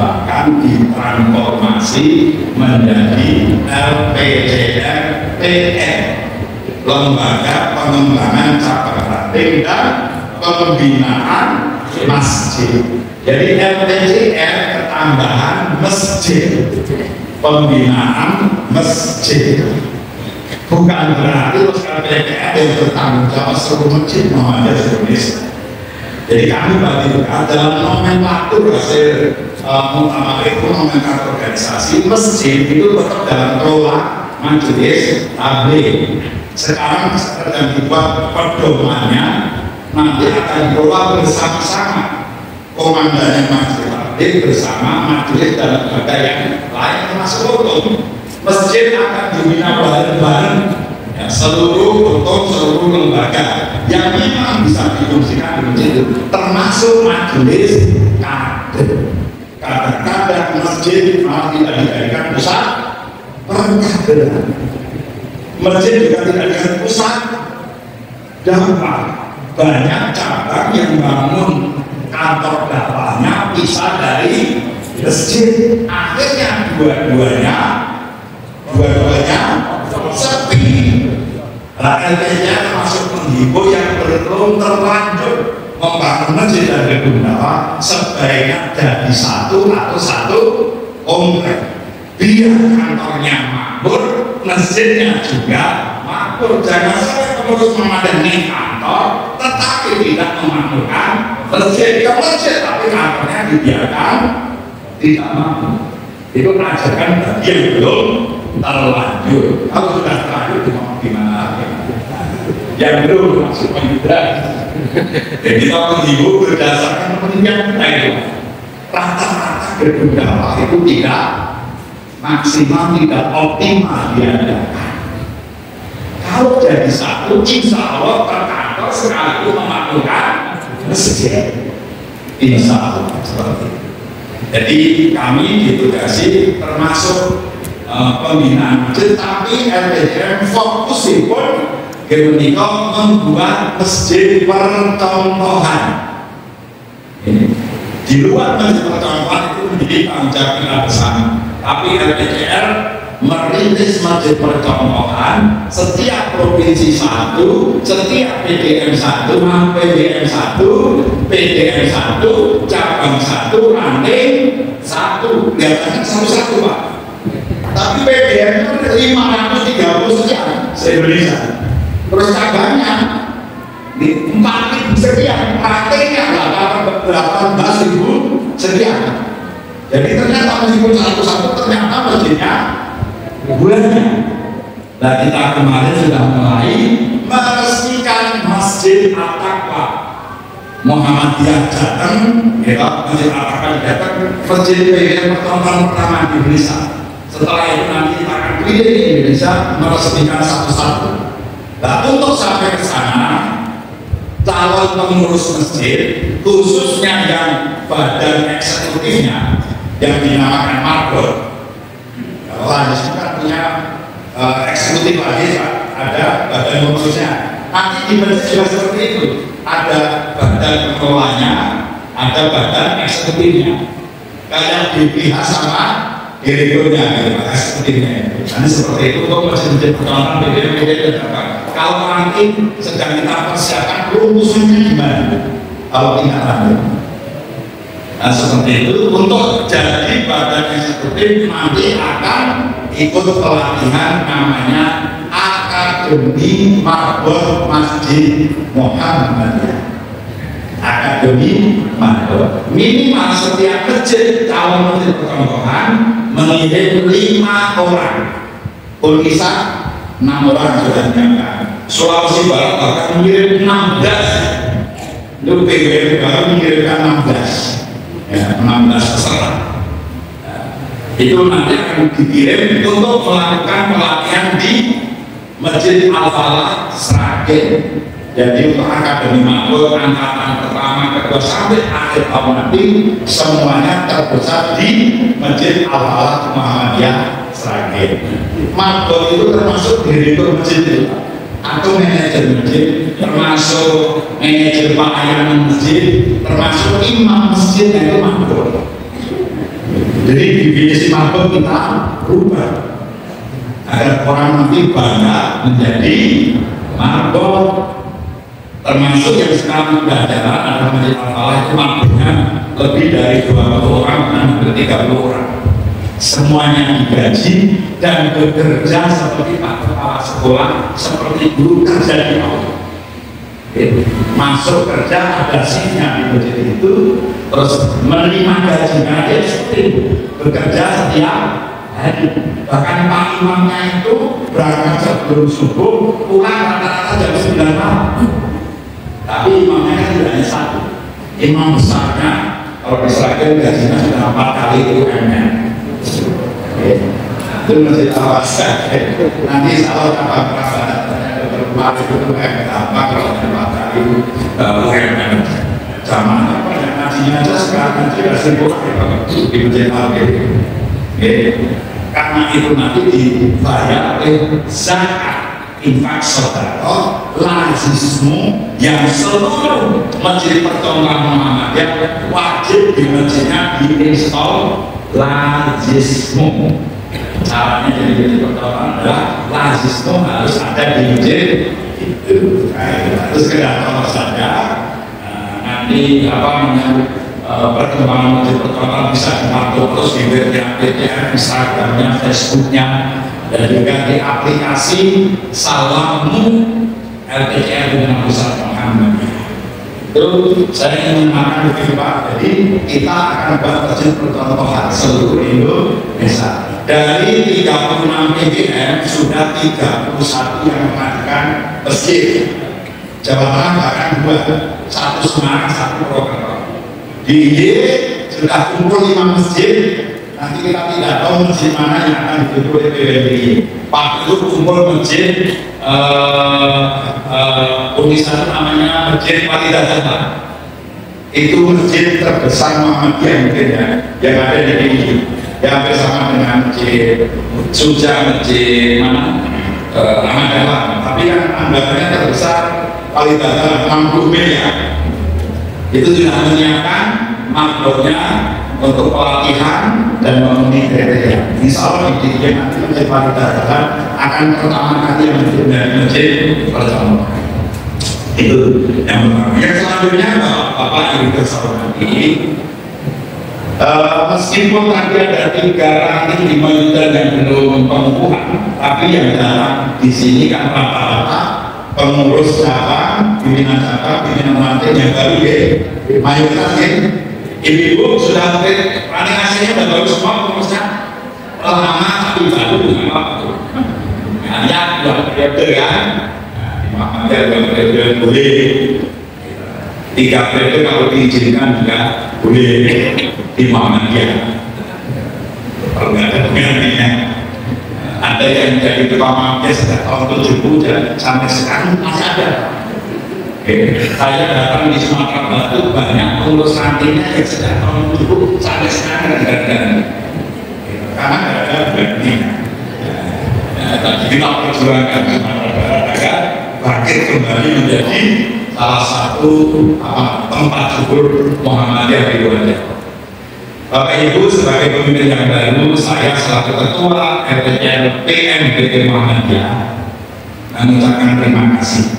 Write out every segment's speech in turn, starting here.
dikembangkan, ditransformasi menjadi LPCMPN, Lembaga Pengembangan Cabang Ranting dan Pembinaan Masjid. Jadi LPCM ketambahan masjid, pembinaan masjid. Bukan berarti LPCM yang bertanggung jawab seluruh masjid Muhammadiyah Indonesia. Jadi kami bagi dalam nomenklatur hasil muktamar itu, nomenklatur organisasi masjid itu tetap dalam kelola majelis tabligh. Sekarang sedang dibuat pedomannya, nanti akan dikelola bersama-sama komandannya majelis tabligh bersama majelis dan lembaga yang lain termasuk hukum. Masjid akan dibina bareng-bareng ya, seluruh lembaga yang memang bisa difungsikan di masjid itu, termasuk majelis kader. Kadang-kadang masjid malah tidak dijadikan pusat perkaderan. Masjid juga tidak dijadikan pusat dakwah. Banyak cabang yang bangun kantor dakwahnya pisah dari masjid. Akhirnya dua-duanya sepi. LPCM termasuk menghibur yang belum terlanjur membangun masjid dan gedung dakwah sebaiknya jadi satu atau satu komplek, biar kantornya makmur, masjidnya juga makmur. Jangan sampai pengurus memadani kantor tetapi tidak memakmurkan masjid, ke masjid tapi kantornya dibiarkan tidak makmur. Itu ajakan bagi yang belum terlanjur. Kalau sudah terlanjur gimana lagi? Yang belum masuk pendidikan. Jadi kita menghibur berdasarkan penelitian kita itu. Rata-rata gedung dakwah itu tidak maksimal, tidak optimal diadakan. Kalau jadi satu, insya Allah terkantor sekaligus memakmurkan masjid. Insya Allah seperti itu. Jadi kami ditugasi termasuk pembinaan masjid, tapi LPCM fokus pun ketika membuat masjid percontohan. Di luar masjid percontohan itu menjadi tanggung jawab bersama, tapi LPCM merintis masjid percontohan. Setiap provinsi satu, setiap PDM satu, PDM satu, PDM satu, cabang satu, ranting satu, kelihatannya satu-satu Pak. Tapi PDM itu 530 sekian se-Indonesia. Terus cabangnya di 4.000 sekian, rantingnya 18.000 sekian. Jadi ternyata meskipun satu-satu ternyata masjidnya bulannya. Nah kita kemarin sudah mulai meresmikan Masjid At-Taqwa Muhammadiyah Jateng, ya, Masjid At-Taqwa Jateng, masjid PDM pertama di Indonesia. Setelah itu nanti kita akan keliling di Indonesia meresmikan satu-satu. Nah untuk sampai ke sana, calon pengurus masjid, khususnya yang badan eksekutifnya yang dinamakan Marbot, kalau kan punya eksekutif lagi, ada badan pengurusnya. Nanti di masjid juga seperti itu, ada badan pengelolanya, ada badan eksekutifnya. Kayak DPH sama direkturnya, eksekutifnya. Nanti seperti itu untuk masjid-masjid percontohan PDM. Kalau nanti sedang kita persiapkan rumusannya gimana? Kalau tidak ada. Nah seperti itu untuk jadi badan eksekutif nanti akan ikut pelatihan namanya Akademi Marbot Masjid Muhammadiyah. Akademi Marbot minimal setiap masjid calon masjid percontohan mengirim 5 orang, Unisa 6 orang sudah diangkat. Sulawesi Barat bahkan mengirim 16. Itu PBB baru mengirimkan 16. Ya, 16 peserta. Itu nanti akan dikirim untuk melakukan pelatihan di Masjid Al-Falah Sragen. Jadi untuk Akademi Marbot angkatan pertama, kedua sampai akhir tahun nanti semuanya terpusat di Masjid Al-Falah Muhammadiyah Sragen. Marbot itu termasuk direktur masjid itu atau manajer masjid, termasuk manajer pelayanan masjid, termasuk imam masjid, itu Marbot. Jadi definisi mabuk kita rubah agar orang nanti bangga menjadi mabuk. Termasuk yang sekarang sudah jalan ada masjid Al-Falah itu mabuknya lebih dari 20 orang dan hampir 30 orang. Semuanya digaji dan bekerja seperti pak kepala sekolah, seperti guru kerja di awal. Masuk kerja ada shiftnya di masjid itu, terus menerima gajinya dia seperti bekerja setiap hari. Bahkan pak imamnya itu berangkat sebelum subuh, pulang rata-rata jam 9 malam. Tapi imamnya kan tidak hanya satu, imam besarnya kalau Israel gajinya sudah 4 kali UMR. Itu masjid Al-Falah. Nanti kalau apa berumah itu apa kalau ada itu UMR zaman apa yang ngajinya aja sekarang nanti ada 1.000 di masjid Al-Falah. Karena itu nanti dibayar oleh zakat, infak sedekah, lazismu yang seluruh masjid pertontonan Muhammadiyah wajib di masjidnya diinstal lazismu. Caranya jadi masjid pertontonan adalah lazismu harus ada di masjid itu. Terus kedatangan saja nanti apa menyambut perkembangan masjid pertontonan bisa dimantau terus di webnya, Instagramnya, Facebooknya, dan juga di aplikasi Salamu LPCR dengan Pusat Muhammad. Itu saya ingin mengatakan begini Pak, jadi kita akan buat masjid percontohan seluruh Indonesia. Dari 36 PBM sudah 31 yang mengadakan masjid. Jawa Tengah bahkan 2, 1 Semarang, 1 Purwokerto. Di IY sudah kumpul 5 masjid. Nanti kita tidak tahu masjid mana yang akan ditutup oleh PBMI. Pak itu kumpul masjid tulisan namanya Masjid Walidatul. Itu masjid terbesar Muhammadiyah mungkin ya, yang ada di sini. Yang bersama dengan masjid Suja, masjid mana Ahmadiyah. Tapi yang anggarannya terbesar Walidatul 60 miliar. Itu sudah menyiapkan makronya untuk pelatihan dan memenuhi kriteria. Insya Allah di DIY nanti masjid Walidatul akan pertama kali yang menjadi dari masjid percontohan. Itu yang pertama. Yang selanjutnya Bapak Ibu Terhormati, meskipun tadi ada 3 ranting 5 juta yang belum pengukuhan, tapi yang dalam di sini kan rata-rata pengurus cabang, pimpinan ranting yang baru ya, mayoritas ya. Ibu-ibu sudah mungkin running AC-nya sudah bagus semua pengurusnya lama tapi baru dengan apa tuh hanya 2 periode kan Muhammadiyah 2 periode boleh 3 periode kalau diizinkan juga boleh di Muhammadiyah kalau nggak ada penggantinya. Ada yang jadi ketua Muhammadiyah sejak tahun 70 dan sampai sekarang masih ada. Saya datang di Sumatera Barat banyak pengurus rantingnya yang sejak tahun 70 sampai sekarang ganti-ganti karena tidak ada gantinya. Tadi kita perjuangkan Sumatera Barat agar bangkit kembali menjadi salah satu tempat syukur Muhammadiyah di Indonesia. Bapak Ibu sebagai pemimpin yang baru, saya selaku ketua RPCR PMBP Muhammadiyah mengucapkan terima kasih.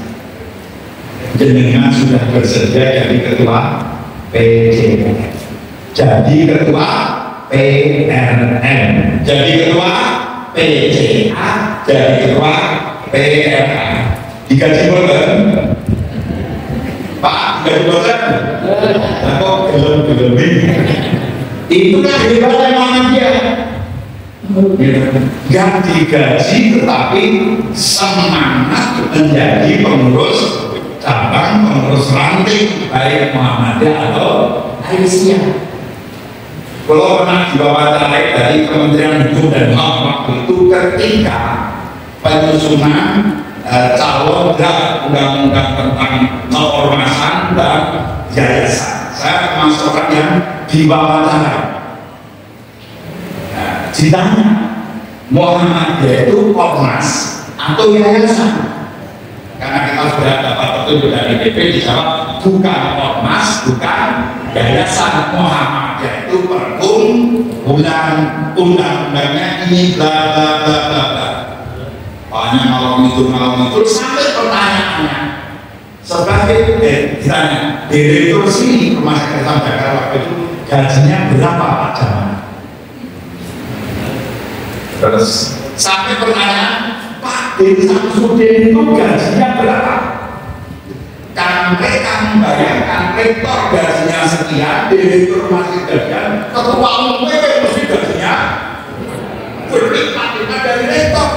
Jenengan sudah bersedia jadi ketua PCN, jadi ketua PRN, jadi ketua PCA, jadi ketua PRA. Digaji boten? Pak, digaji boten? Nah kok gelem-gelem? Itulah hebatnya Muhammadiyah. Gak digaji tetapi semangat menjadi pengurus cabang, pengurus ranting baik Muhammadiyah atau Aisyah. Kalau pernah diwawancarai dari Kementerian Hukum dan HAM waktu itu ketika penyusunan calon draft undang-undang tentang keormasan dan yayasan, saya termasuk orang yang diwawancarai. Ditanya Muhammadiyah itu ormas atau yayasan? Karena kita sudah dapat petunjuk dari DP dijawab bukan ormas, bukan yayasan. Muhammadiyah itu perkumpulan undang-undangnya ini bla bla bla bla bla. Banyak ngalor-ngidul sampai pertanyaannya sebagai ditanya direktur sini rumah sakit Jakarta waktu itu gajinya berapa Pak Jamal? Terus sampai pertanyaan Pak Deni Samsudin itu gajinya berapa? Kan bayangkan rektor gajinya sekian, direktur masih gajian, ketua umum mesti gajinya berlipat-lipat dari rektor.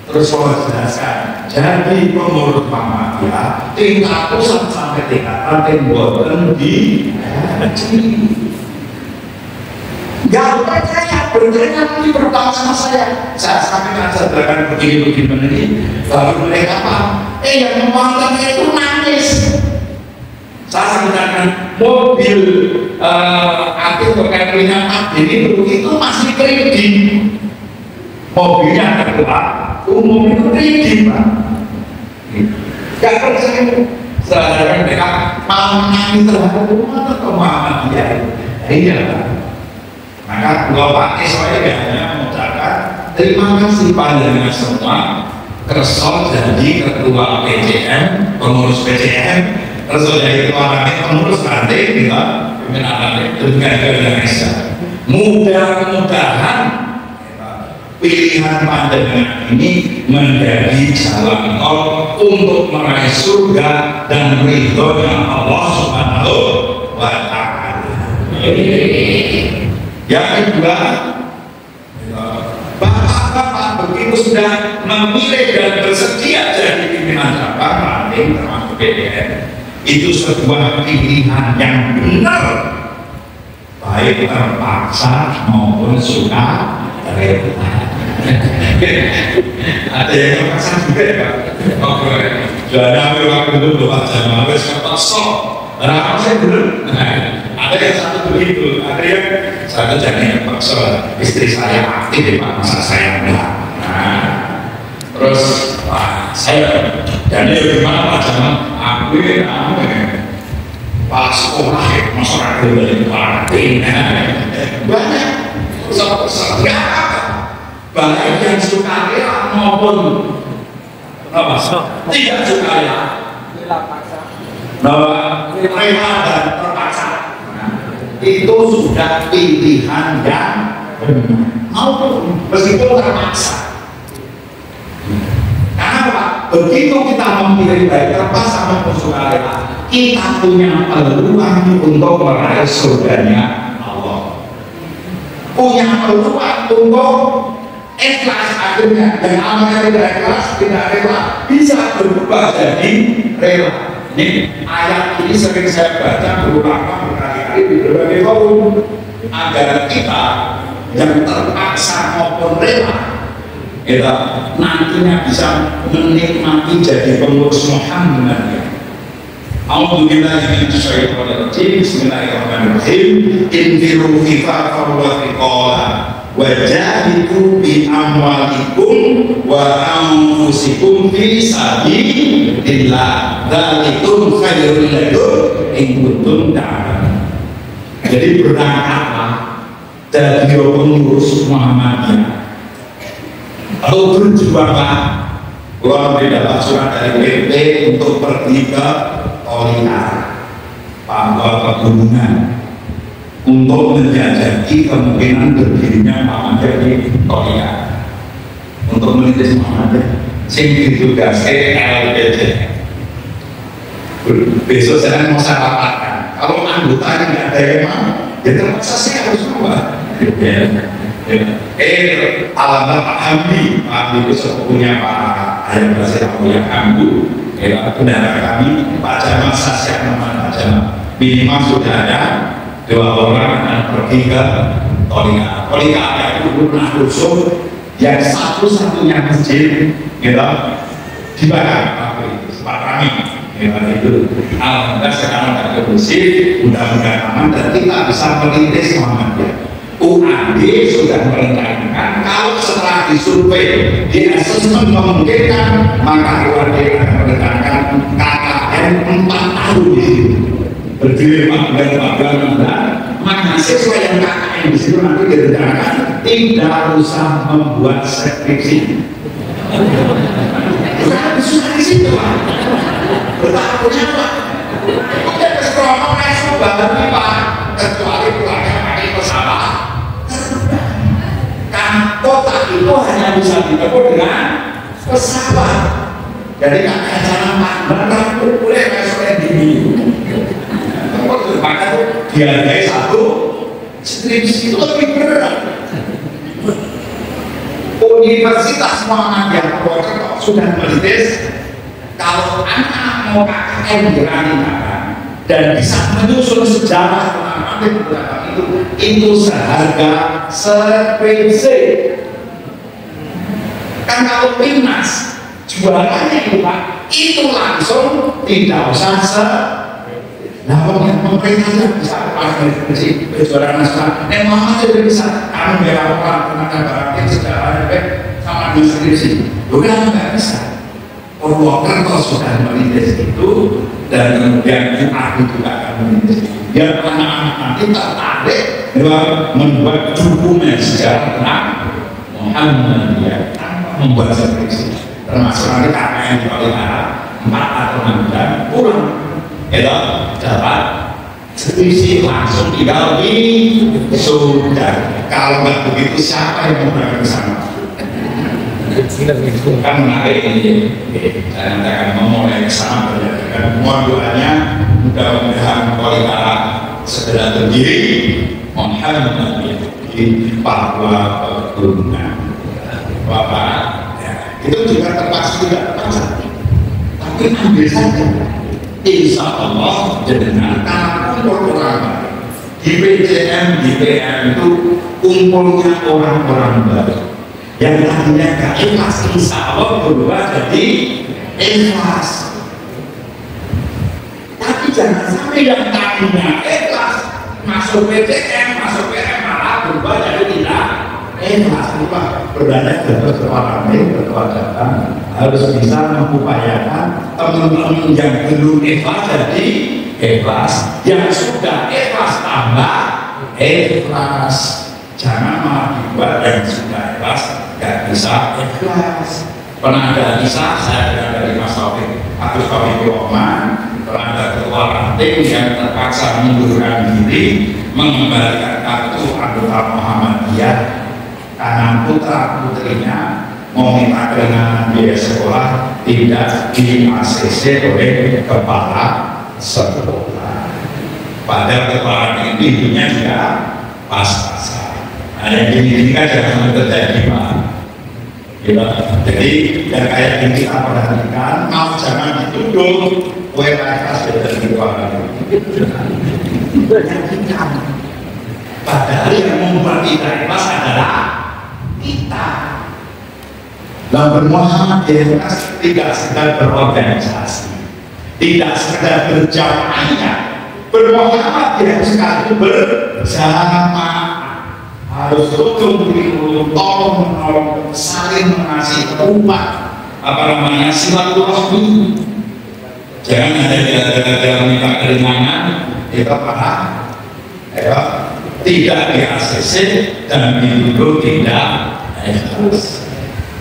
Terus saya jelaskan, jadi menurut Muhammadiyah tingkat pusat sampai tingkat ranting boten di gak percaya, bertanya nanti bertanya sama saya sampaikan sederhana begini ini baru mereka apa? Yang memanggilnya itu nangis. Saya sampaikan mobil aktif terkait dengan Abdin itu masih kredit, mobilnya kedua umum itu kredit Pak. Gak percaya, saudara mereka mau menangis terhadap umat atau Muhammadiyah. Iya Pak. Maka Bapak saya hanya mengucapkan terima kasih panjenengan semua kerso jadi ketua PCM, pengurus PCM, kerso jadi ketua pengurus ranting kita pimpinan dengan Indonesia. Mudah-mudahan pilihan panjenengan ini menjadi jalan tol untuk meraih surga dan ridhonya Allah Subhanahu wa Ta'ala. Yang kedua, bapak-bapak begitu sudah memilih dan bersedia jadi pimpinan cabang ranting termasuk PDN, itu sebuah pilihan yang benar, baik terpaksa maupun suka rela. Ada yang terpaksa juga ya Pak. Sudah waktu itu Pak Jamal wes kepaksa. Nah, saya belum. Ada yang satu begitu, ada yang satu jadi terpaksa. Istri saya aktif di Pak, masa saya enggak. Nah, terus saya jadi gimana Pak Jamal? Aku pas sekolah masyarakat dari Partai banyak nggak apa, baik yang sukarela maupun apa tidak sukarela, rela dan terpaksa. Itu sudah pilihan yang maupun meskipun terpaksa. Karena apa? Begitu kita memilih baik terpaksa maupun sukarela, kita punya peluang untuk meraih surganya Allah. Punya peluang untuk ikhlas akhirnya, dan amalnya tidak ikhlas, tidak rela, bisa berubah jadi rela. Ini ayat ini sering saya baca berulang berkali-kali di berbagai forum agar kita yang terpaksa maupun rela kita nantinya bisa menikmati jadi pengurus Muhammadiyah. A'udzubillahi minasyaitonir rajim. Bismillahirrahmanirrahim. Infiru khifafan wa thiqala wajahidu bi amwalikum wa anfusikum fi sabilillah dzalikum khairul lakum in kuntum ta'lamun. Jadi berangkatlah dari pengurus Muhammadiyah atau berjuanglah. Kalau mendapat surat dari PP untuk pergi ke Torika, Papua Pegunungan, untuk menjajaki kemungkinan berdirinya Muhammadiyah di Torika, untuk menitis Muhammadiyah. Sing ditugasi LPJ. Besok saya mau saya rapatkan. Kalau anggotanya nggak ada yang mau, ya terpaksa saya harus keluar. Alamat Pak Hamdi, Pak Hamdi itu sepupunya Pak Ayah Basir Abuya Hamdu. Pendana kami Pak Jamal Sasya nama Pak Jamal minimal sudah ada 2 orang yang pergi ke Torika. Torika ada itu pernah rusuh yang satu-satunya masjid dibakar waktu itu Pak Rami. Itu alhamdulillah sekarang ada bersih, mudah-mudahan aman dan kita bisa merintis Muhammadiyah. UAD sudah merencanakan kalau setelah disurvei di asesmen memungkinkan, maka UAD akan merencanakan KKN 4 tahun di situ, berdiri 4 bulan mahasiswa yang KKN di situ nanti direncanakan tidak usah membuat skripsi. Bukan susah di situ Pak. Berlakunya Pak. Udah keserono masuk banget Pak. Kecuali pulangnya pakai pesawat. Kan kota itu hanya bisa ditempuh dengan pesawat. Jadi kakak cara pandang boleh masuknya di maka dihargai satu skripsi itu lebih berat. Universitas Muhammadiyah Purwokerto sudah merilis kalau anak mau KKN di Ranitara dan bisa menyusun sejarah pengalaman itu seharga skripsi. Kan kalau timnas jualannya itu Pak, itu langsung tidak usah nah, pemerintah bisa pakai kejuaraan nasional. Memang aja bisa. Kamu bela orang tenaga barangnya sejarah sama dengan skripsi. Bukan nggak bisa. Purwokerto sudah merintis itu dan kemudian aku juga akan merintis. Biar anak-anak nanti tertarik membuat dokumen sejarah tentang Muhammadiyah tanpa membuat skripsi. Termasuk nanti KKN di Palembang 4 atau 6 bulan pulang. Itu dapat skripsi langsung tinggal di sudah. Kalau nggak begitu siapa yang mau berangkat ke sana? Kan menarik ini. Saya nanti akan memulai ke sana berdasarkan mohon doanya mudah-mudahan Kuala segera terdiri Muhammad di Papua Pegunungan. Bapak, ya, itu juga terpaksa tidak terpaksa. Tapi ambil saja. Insya Allah dengan kumpul orang di PCM, di PM itu kumpulnya orang-orang baru yang tadinya gak ikhlas, insya Allah berubah jadi ikhlas. Tapi jangan sampai yang tadinya ikhlas masuk PCM, masuk PM malah berubah jadi tidak ikhlas. Berada berkewajiban harus bisa mengupayakan teman-teman yang belum ikhlas jadi ikhlas, yang sudah ikhlas tambah ikhlas. Jangan malah dibuat yang sudah ikhlas gak bisa ikhlas. Pernah ada kisah saya dengar dari Mas Taufik Agus Taufik Rohman, pernah ada ketua ranting yang terpaksa mengundurkan diri mengembalikan kartu anggota Muhammadiyah karena putra putrinya mau minta keringanan biaya sekolah tidak di ACC oleh kepala sekolah. Padahal kepala itu hidupnya juga pas-pasan. Nah, yang gini-gini kan jangan terjadi Pak. Gitu. Jadi yang kayak ini kita perhatikan, maaf jangan dituduh WKS dari keluarga. Padahal yang membuat kita ikhlas adalah kita. Dan bermuhammadiyah tidak sekedar berorganisasi, tidak sekedar berjamaahnya. Bermuhammadiyah sekali bersama, harus rukun tolong menolong, saling mengasihi umat, silaturahmi. Jangan ada minta keringanan kita paham, ya, tidak di ACC dan dituduh tidak ikhlas.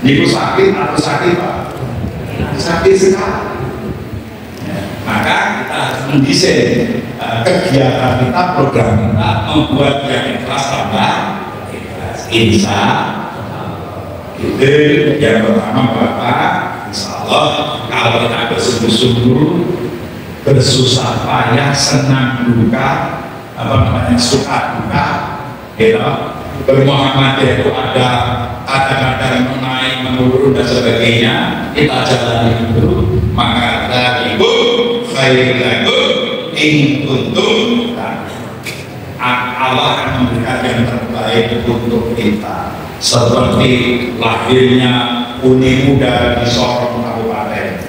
Ibu sakit atau sakit Pak? Sakit sekali. Maka kita harus mendesain kegiatan kita, program kita, membuat yang ikhlas tambah ikhlas. Insya itu yang pertama Bapak. Insya Allah kalau kita bersungguh-sungguh, bersusah payah, senang duka, suka duka, gitu. Bermuhammadiyah itu ada kadang-kadang menaik, menurun dan sebagainya, kita jalani dulu. Maka ibu khairul lakum in kuntum Allah akan memberikan yang terbaik untuk kita. Seperti lahirnya Uni Muda di Sorong Kabupaten.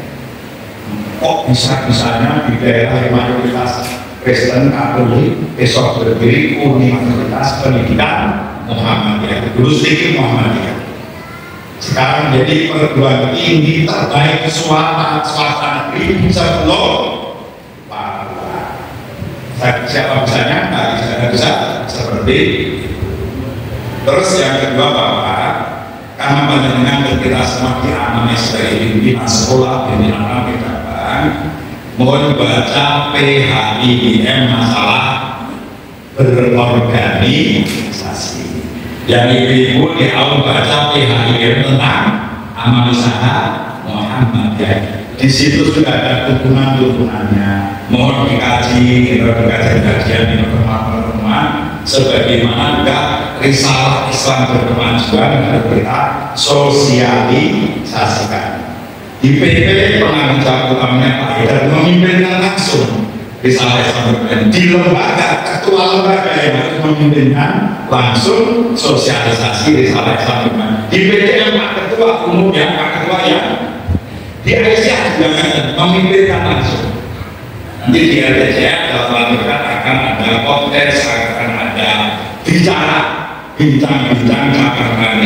Kok bisa-bisanya di daerah mayoritas Kristen Katolik besok berdiri Universitas Pendidikan Muhammadiyah, dulu sedikit Muhammadiyah, sekarang jadi perguruan tinggi terbaik swasta negeri sebelum Papua. Siapa bisa nyangka di sana bisa seperti itu. Terus yang kedua Bapak, karena panjenengan kita semua diamanai sebagai pimpinan sekolah, pimpinan cabang, mohon baca PHIM masalah berorganisasi. Yang ibu-ibu diau baca PHIM tentang amal usaha Muhammadiyah. Di situ sudah ada turunan-turunannya. Mohon dikaji, kita kajian di pertemuan-pertemuan sebagaimana juga risalah Islam berkemajuan harus kita sosialisasikan. Di PP penanggung jawab utamanya Pak Haidar memimpinkan langsung risalah Islam berkemajuan. Di lembaga, ketua lembaga yang harus memimpinkan langsung sosialisasi risalah Islam berkemajuan. Di PDM Pak Ketua Umum yang Pak Ketua yang di Aisyah juga memimpinkan langsung. Nanti di RTCF dalam lanjutan akan ada podcast, akan ada bicara bincang-bincang cabang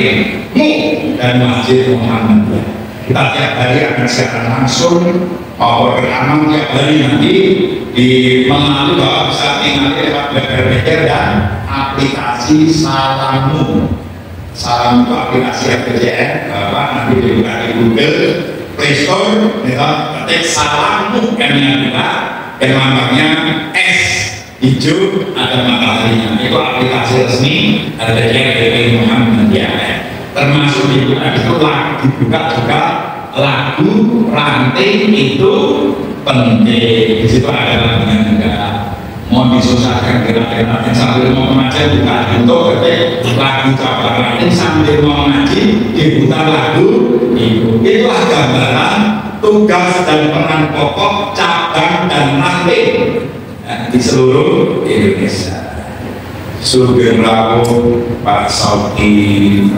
mu dan Masjid Muhammadiyah. Kita tiap hari akan siaran langsung maupun rekaman tiap hari nanti di melalui bahwa bisa tinggal lewat BPR dan aplikasi Salammu. Salam itu aplikasi RTCF, Bapak nanti dibuka di Google Play Store, ketik Salammu yang lambangnya S hijau ada mataharinya. Itu aplikasi resmi RTCF Muhammadiyah. Termasuk dibuka itu dibuka juga lagu ranting itu penting. Di situ ada lagunya juga. Mohon disosialkan kira-kira sambil mau mengajar buka untuk ketik lagu cabang ranting sambil mau ngaji diputar lagu itu. Itulah gambaran tugas dan peran pokok cabang dan ranting di seluruh Indonesia. Sugeng rawuh Pak Sauki,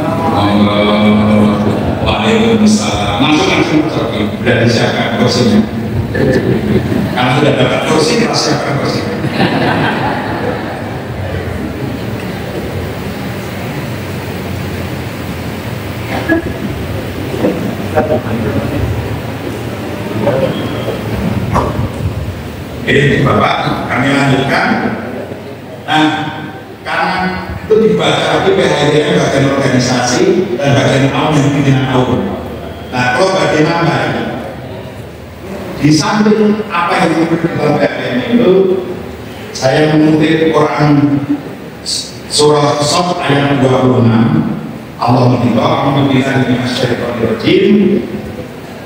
waalaikumsalam. Langsung sudah disiapkan kursinya. Kalau sudah dapat kursi, kita siapkan kursi. Oke, Bapak, kami lanjutkan. Nah, karena itu dibaca lagi PHIM bagian organisasi dan bagian awal yang pimpinan awal. Nah, kalau bagian apa ini? Di samping apa yang diberikan dalam PHIM itu, saya mengutip Quran surah Shad ayat 26. Allah berfirman, "A'udzubillahi minasyaitonir rajim.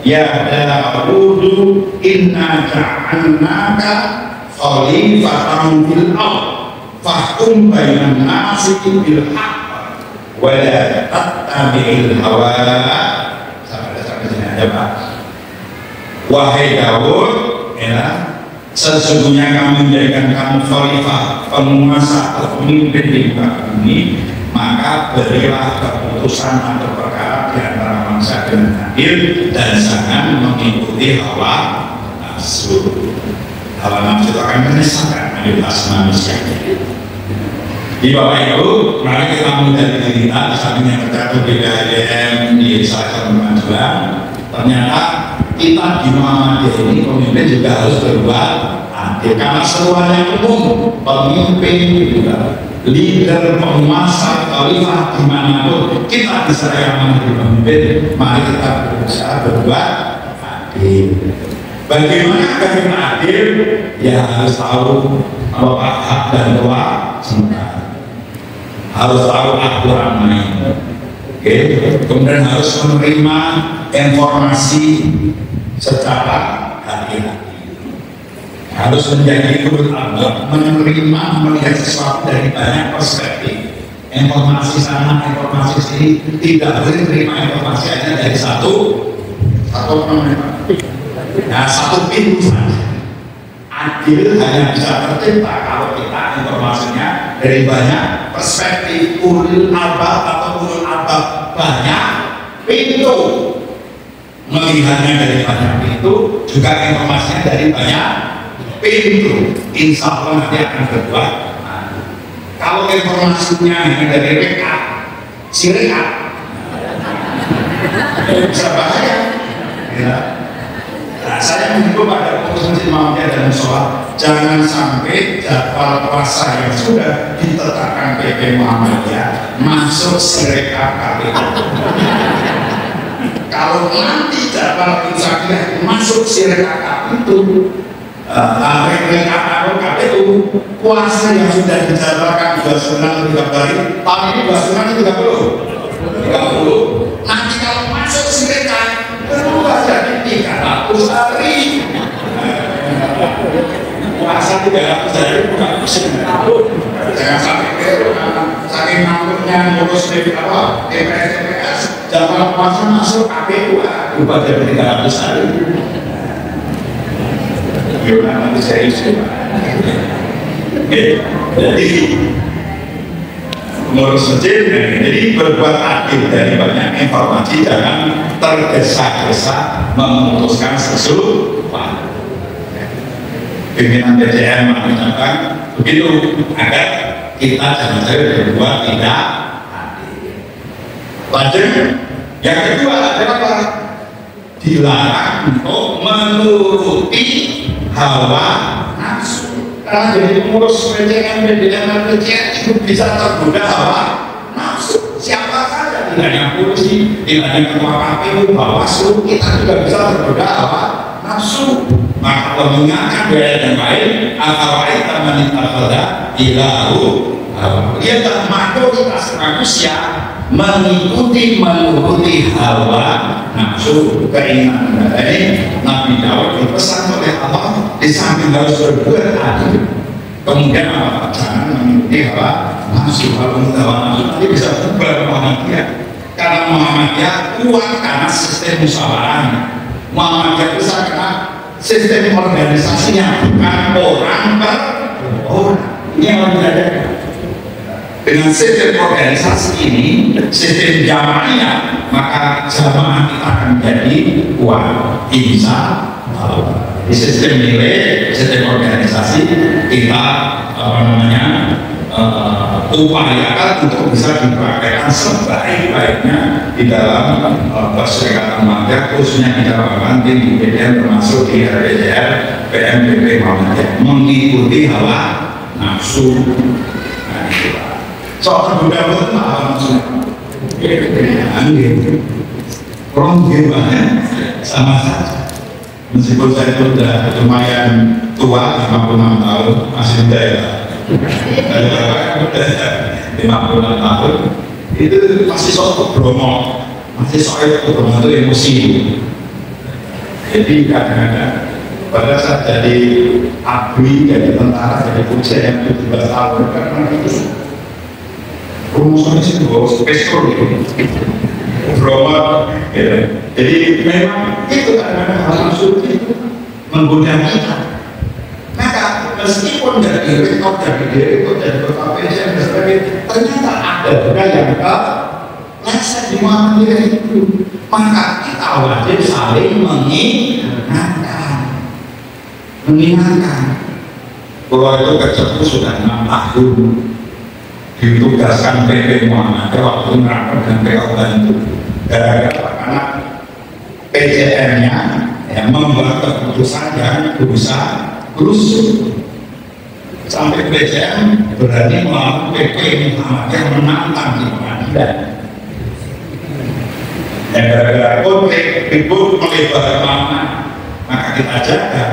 Ya Dawudu inna ja'alnaka khalifatan fil ardh fahkum bainan nasi bil haqq wa la tattabi'il hawa." Sampai sini aja Pak. Wahai Daud, ya, sesungguhnya kami menjadikan kamu khalifah, penguasa atau pemimpin di muka bumi, maka berilah keputusan atau perkara di antara manusia dengan adil dan jangan mengikuti hawa nafsu. Hawa nafsu itu akan menyesatkan mayoritas manusia. Di Bapak Ibu, mari kita melihat diri kita di samping yang tercatat di PHIM di salah satu kemajuan. Ternyata kita di Muhammadiyah ini pemimpin juga harus berbuat adil karena semuanya umum, pemimpin juga leader, penguasa, khalifah dimanapun kita bisa yang menjadi pemimpin, mari kita berusaha berbuat adil. Bagaimana kita adil? Ya harus tahu apa hak dan kewajiban, harus tahu aturan main. Kemudian harus menerima informasi secara hati-hati, harus menjadi ulul albab, menerima melihat sesuatu dari banyak perspektif, informasi sana, informasi sini, tidak boleh menerima informasi hanya dari satu pintu saja. Adil hanya bisa tercipta kalau kita informasinya dari banyak perspektif. Ulul albab atau ulul albab banyak pintu, melihatnya dari banyak pintu, juga informasinya dari banyak pintu. Insya Allah nanti akan berbuat. Kalau informasinya hanya dari rekat, si rekat bisa bahaya. Ya. Nah, Nah, saya menghimbau pada pengurus masjid Muhammadiyah dan musola, jangan sampai jadwal puasa yang sudah ditetapkan PP Muhammadiyah masuk Sirekap KPU. Kalau nanti jadwal Insya masuk Sirekap itu, KPU puasa yang sudah dijadwalkan 29 30 hari, tahun ini 29 30. Nanti kalau masuk Sirekap berubah jadi 300 hari. Puasa 300 hari bukan musim. Jangan sampai saking mampunya ngurus TPS jadwal puasa masuk KPU berubah jadi 300 hari. Gimana nanti saya isi? Jadi ngurus masjid, jadi berbuat adil dari banyak informasi, jangan tergesa-gesa memutuskan sesuatu. Pimpinan PJM mengucapkan begitu agar kita jangan berbuat tidak adil. Lanjut, yang kedua adalah dilarang untuk menuruti hawa nafsu. Karena jadi pengurus PJM itu bisa tergoda hawa nafsu. Siapa saja, tidak yang polisi, tidak yang ketua KPU, Bawaslu, kita juga bisa tergoda hawa nafsu. Maka mengingatkan yang lain, akawai tamanita pada ilahu. Dia tak mayoritas manusia mengikuti menuruti hawa nafsu keinginan. Ini Nabi Daud dipesan oleh Allah, di samping harus berbuat adil, kemudian apa? Jangan mengikuti hawa nafsu. Kalau hawa nafsu nanti bisa berubah Muhammadiyah, karena Muhammadiyah kuat karena sistem musyawarah. Muhammadiyah itu karena sistem organisasinya, bukan orang per orang. Ini yang harus diadakan. Dengan sistem organisasi ini, sistem jamaahnya, maka jamaah kita akan menjadi kuat. Insya Allah. Di sistem nilai, sistem organisasi kita upayakan untuk bisa dipraktekkan sebaik-baiknya di dalam perserikatan Muhammadiyah, khususnya di dalam kantin di PDM, termasuk di RPJR, PMPP Muhammadiyah, mengikuti hawa nafsu. Nah, itu soal tergoda itu hawa nafsu. Orang gimana? Sama saja. Meskipun saya itu sudah lumayan tua, 56 tahun, masih muda ya. 56 tahun itu masih soal Bromo, masih soal Bromo itu emosi. Jadi kadang-kadang pada saat jadi abri, jadi tentara, jadi polisi yang 17 tahun, karena itu rumusannya sih bawa pistol gitu, Bromo. Jadi memang itu kadang-kadang hal itu menggoda kita. Meskipun dari rekod, dari direktur, dari kota PJ dan sebagainya, ternyata ada juga yang leset di Muhammadiyah itu. Maka kita wajib saling mengingatkan bahwa itu kerjaku sudah 6 tahun ditugaskan PP Muhammadiyah waktu merapat dan PO Bantu. Gara-gara karena PJM-nya yang membuat keputusan yang berusaha terus sampai PJM berani melawan PP Muhammadiyah menantang di pengadilan. Dan gara-gara konflik ribut melebar mana, maka kita jaga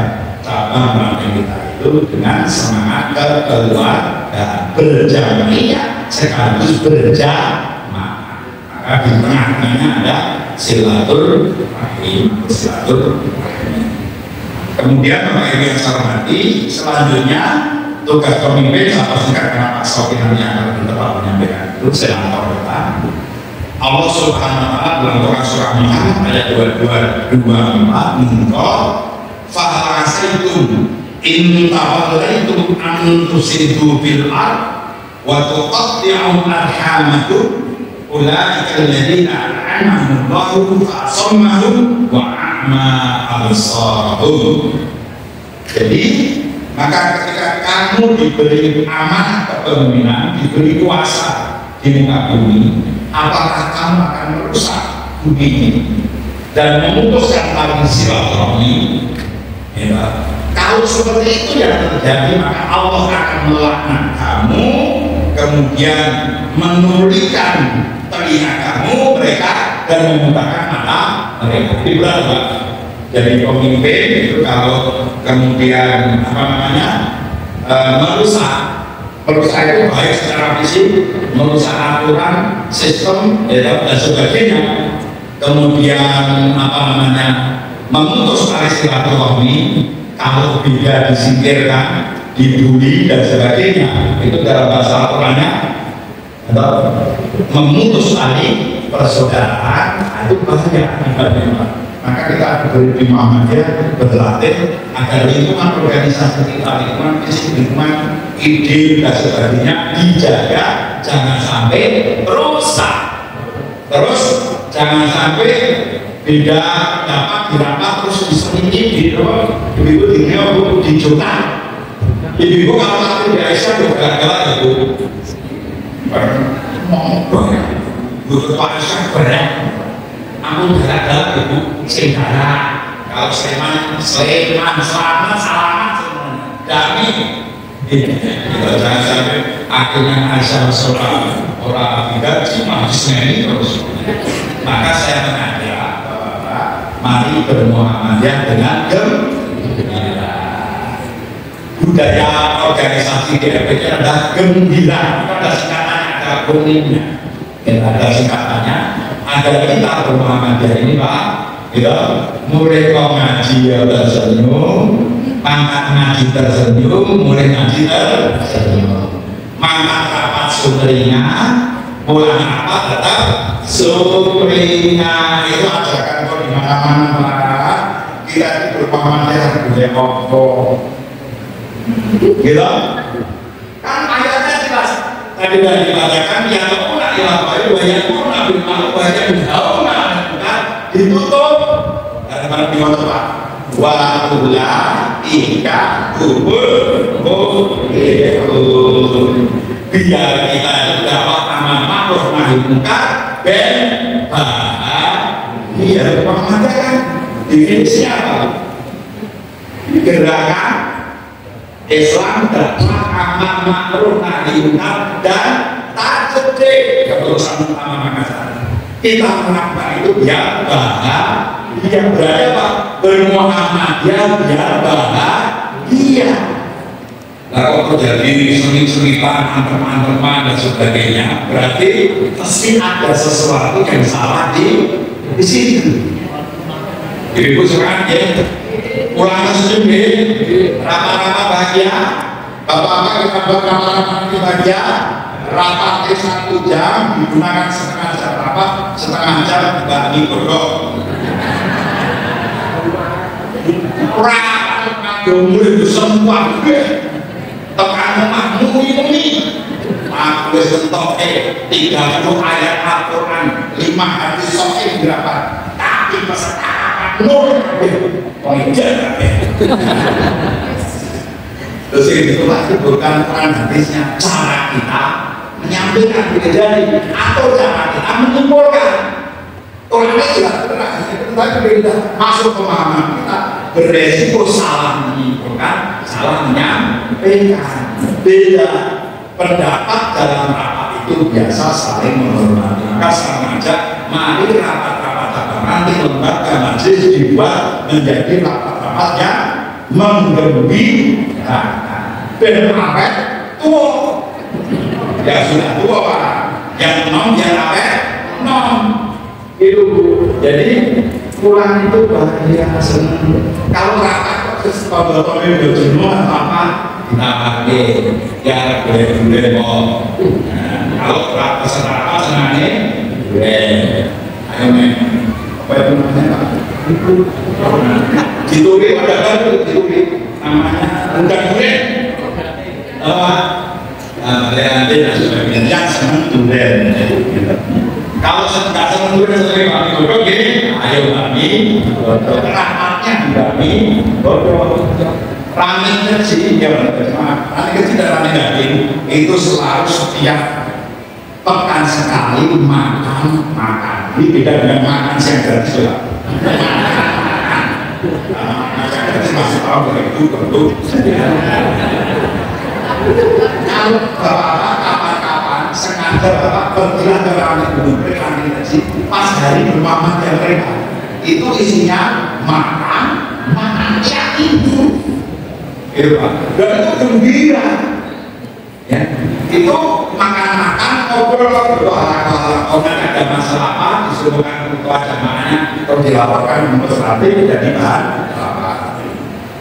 cabang bank kita itu dengan semangat kekeluargaan, berjamaah sekaligus berjamaah. Maka di tengah-tengahnya ada silaturahim. Kemudian Bapak Ibu yang saya hormati, selanjutnya tugas pemimpin sama singkat karena Pak Sofi nanti akan lebih tepat menyampaikan itu senator kita. Allah Subhanahu wa Ta'ala dalam Quran surah Muhammad ayat 224 mengko fa'asaitum in tawallaitum an tusidu bil ard wa tuqatti'u arhamakum ulaika alladziina an'amallahu fa'asammahum wa a'ma absarahum. Jadi maka ketika kamu diberi amanah kepemimpinan, diberi kuasa di muka bumi, apakah kamu akan merusak bumi ini? dan memutuskan tali silaturahmi. Ya, kalau seperti itu yang terjadi, maka Allah akan melaknat kamu, kemudian menulikan telinga kamu mereka dan memutahkan mata mereka. Jadi berat, Pak. Jadi pemimpin itu kalau kemudian apa namanya merusak itu baik secara fisik, merusak aturan, sistem, ya, dan sebagainya. Kemudian apa namanya memutus tali silaturahmi, kalau beda disingkirkan, dibully dan sebagainya, itu dalam bahasa Al-Qur'annya atau memutus tali persaudaraan, itu bahaya akibatnya. Maka kita di Muhammadiyah berlatih agar lingkungan organisasi kita, lingkungan fisik, lingkungan ide dan sebagainya dijaga, jangan sampai rusak. Terus jangan sampai beda dapat dirapat terus diselingkuh ibu-ibu dijuta. Ibu-ibu kalau mati di Aisyah juga gagal ibu. Ngomong ibu ketua Aisyah berat. Aku gagal ibu saudara. Kalau Sleman selamat salaman semuanya. Dami. Jangan sampai akhirnya Aisyah orang tidak cuma disini terus. Maka saya mengajak Bapak, mari bermuhammadiyah dengan gembira. Budaya organisasi DRP adalah gembira. Ada singkatannya, ada kuningnya. Ada singkatannya. Agar kita bermuhammadiyah ini, Pak, kita mulai ngaji ya tersenyum, mangkat ngaji tersenyum, mulai ngaji tersenyum, mangkat rapat sumringah, pulang rapat tetap sumringah. Itu ajakan kok di mana-mana kita itu bermuhammadiyah budaya pokok. Gitu? Kan ayatnya jelas. Tadi sudah dikatakan yang pernah ilahi banyak pernah bilang banyak ditutup ada mana di mana Pak? Wala ika kubur biar kita dapat aman makhluk nahi munkar ben bahagia. Muhammadiyah definisinya apa? Gerakan Islam dakwah aman makhluk nahi munkar dan tajdik keputusan utama makassar. Kita mengapa itu biar bahagia, berarti apa? Bermuhammadiyah biar bahagia. Kalau terjadi sering-seringan, antem-anteman dan sebagainya, berarti pasti ada sesuatu yang salah di situ. Ibu sekarang ya, pulang senyum ya, rama-rama bahagia, bapak-bapak kita buat rama-rama bahagia. Rapat 1 jam digunakan setengah jam rapat, setengah jam dibagi kodok. Rapat ngomong itu semua tekan rumah mumi. Aku sentok 30 ayat Al-Quran, 5 hadis sahih berapa? Tapi peserta nur pengejar. Terus itulah bukan Quran hadisnya, cara kita menyampaikan tidak atau cara kita menyimpulkan. Orang itu tidak pernah, tetapi beda masuk pemahaman kita beresiko salah menyimpulkan, salah menyampaikan. Beda pendapat dalam rapat itu biasa saling menghormati. Maka saya mengajak, mari rapat-rapat nanti lembaga majelis dibuat menjadi rapat-rapat yang menggembirakan. Ben awet tua. Ya sudah tua Pak, yang nom yang awet nom itu. Jadi pulang itu bahagia, senang. Kalau rapat terus kalau jenuh apa kita pakai ya boleh mau. Kalau rapat secara senangnya boleh. Ayo men, apa itu namanya Pak? Ditulis pada baru ditulis namanya undang-undang. Nanti yang senang durian. Kalau nggak senang durian sering kami bodoh gini, ayo kami bodoh. Rahmatnya kami bodoh. Ramen kecil ya ramen kecil dan ramen daging itu selalu setiap pekan sekali makan Ini beda dengan makan siang gratis lah. Masih tahu itu tentu. Kalau bapak kapan-kapan sengaja bapak pergilah ke kantin gunung kantin haji pas hari bermamat yang mereka itu isinya makan siang itu, gitu Pak. Dan itu gembira, ya. Itu makan ngobrol berdoa orang ada masalah apa disuruh ketua jamaahnya atau dilaporkan untuk nanti jadi bahan.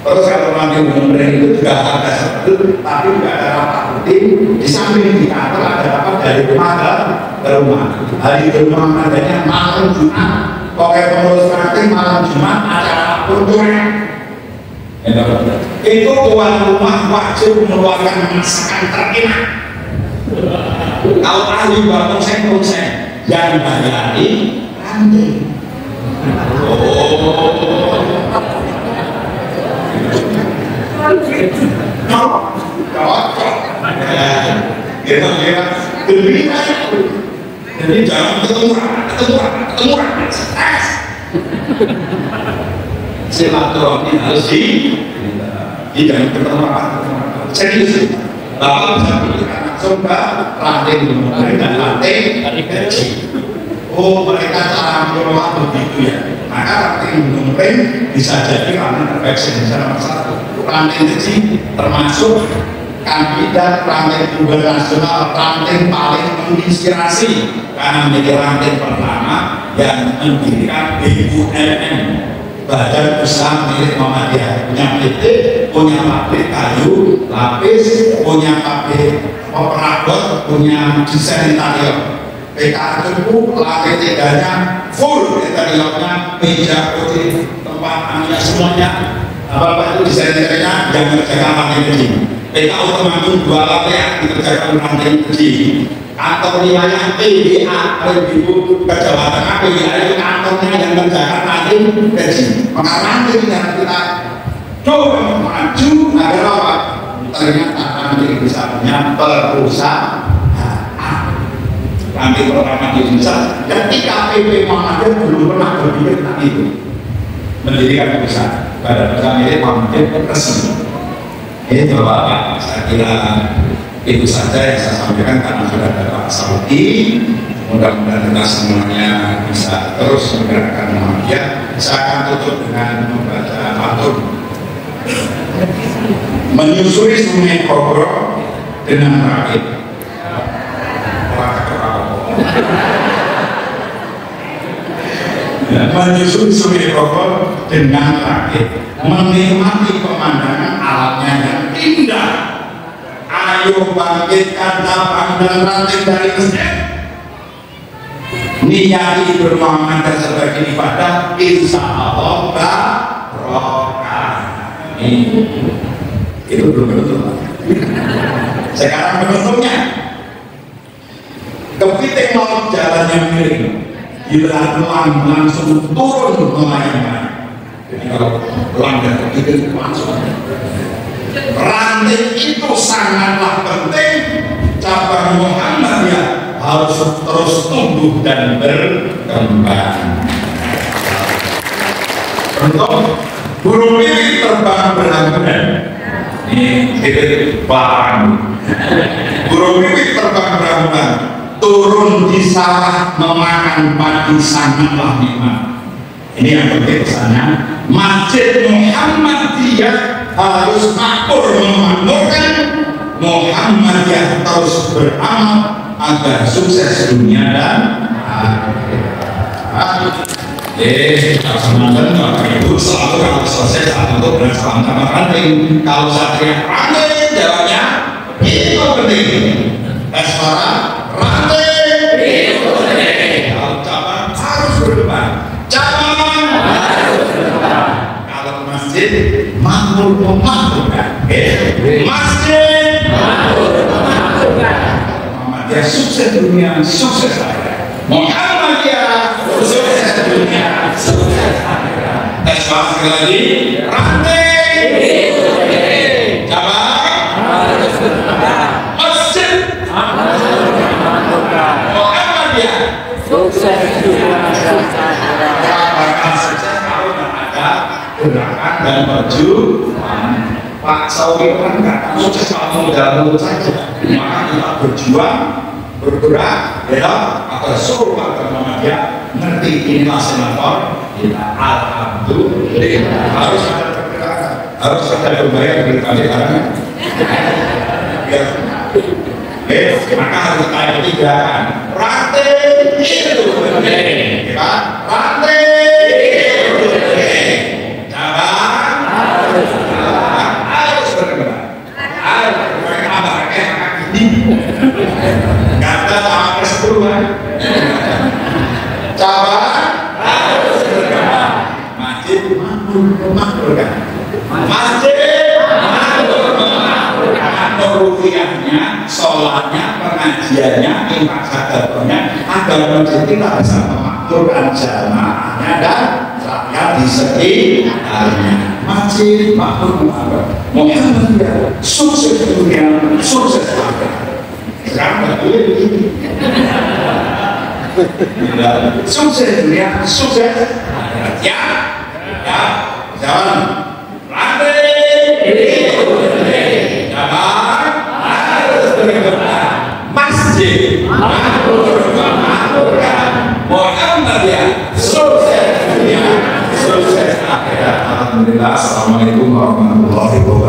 Terus kalau nanti umumnya itu juga ada seperti tapi juga ada rapat rutin di samping di kantor ada rapat dari rumah ke rumah. Hari ke rumah adanya malam Jumat, pokoknya pengurus kantin malam Jumat acara kulturnya. Itu tuan rumah wajib mengeluarkan masakan terenak. Kalau ahli buat konsen yang bayari ranting. Gitu ya, gembira. Jadi jangan ketemu. Silaturahmi harus jangan ketemu. Serius. Bapak bisa berikan langsung ke ranting dan ranting gaji. Oh, mereka cara mengelola begitu ya. Maka ranting gunung bisa jadi ranting terbaik Indonesia nomor 1. Ranting gaji termasuk kandidat ranting tunggal nasional, ranting paling menginspirasi karena menjadi ranting pertama yang mendirikan BUMN, Badan Usaha Milik Muhammadiyah, punya PT, punya pabrik kayu lapis, punya pabrik perabot, punya desain interior. PKA cukup, lantai tiganya full interiornya, meja putih, tempat aninya semuanya. Apa itu desain interiornya yang mengerjakan ranting gaji. PKU Temanggung 2 lantai dikerjakan ranting gaji. Kantor wilayah PBA Ibu ke Jawa Tengah, PBA itu kantornya yang mengerjakan ranting gaji. Maka ranting yang kita coba maju agar apa? Ternyata ranting bisa punya perusahaan. Ranting pertama di Indonesia ketika PP Muhammadiyah belum pernah berpikir tentang itu mendirikan perusahaan Badan Usaha Milik Muhammadiyah resmi. Ini Bapak, saya kira itu saja yang saya sampaikan karena sudah ada Pak Saudi. Mudah-mudahan kita semuanya bisa terus menggerakkan Muhammadiyah. Saya akan tutup dengan membaca Fathul. Menyusuri Sungai Kobro dengan rakit. Menyusuri Sungai Kobro dengan rakit, menikmati pemandangan alamnya yang indah. Ayo bangkitkan tapang dan ranting dari masjid, niyati bermuamalah sebagai ibadah, insya Allah barokah. Itu belum betul. Sekarang bentuknya kepiting mau jalannya miring, dilakukan langsung turun melayang. Jadi kalau pelanggan kepiting langsung. Ranting itu sangatlah penting. Cabang Muhammadiyah harus terus tumbuh dan berkembang. Untuk burung pipit terbang berhamburan. Ini titik barang. Burung pipit terbang berhamburan. Turun di sawah memakan padi sangatlah nikmat. Ini yang penting pesannya. Masjid Muhammadiyah harus makmur memakmurkan. Muhammadiyah terus beramal agar sukses dunia dan akhirat. Semangat Bapak Ibu selalu kalau selesai saat untuk bersama sama ranting. Kalau saya teriak ranting, jawabnya itu penting. Suara ranting itu penting. Kalau cabang harus berdepan. Cabang harus berdepan. Kalau masjid makmur memakmurkan. Masjid makmur memakmurkan. Muhammadiyah sukses dunia, sukses akhirat. Muhammadiyah sukses dunia, sukses akhirat. Sekali lagi, ranting itu penting. Cabang harus berdepan. Masjid makmur memakmurkan. Muhammadiyah sukses dunia dan akhirat. Bakal sukses kalau nggak ada gerakan dan perjuangan. Pak Sawi kan nggak sukses kalau modal saja. Maka kita berjuang, bergerak, ya, agar seluruh warga Muhammadiyah ngerti inilah senator kita. Alhamdulillah. Harus ada pergerakan, harus ada berbayar berkali-kali. Maka harus tanya tiga kan, rantai itu penting, ya kan? Rantai itu penting, cabang harus bergerak, harus bergerak, kata Cawapres perubahan, cabang harus bergerak, masjid makmur kan, masjid rupiahnya, sholatnya, pengajiannya, infak zakatnya, agar masjid kita bisa memakmurkan jamaahnya dan rakyat di sekitarnya. Masjid makmur Muhammadiyah sukses dunia, sukses akhirat. Sekarang nggak boleh begini. Sukses dunia, sukses akhirat. Ya, jangan rantai itu masjid makmurkan Muhammadiyah sukses dunia, sukses akhirat. Alhamdulillah. Assalamualaikum warahmatullahi wabarakatuh.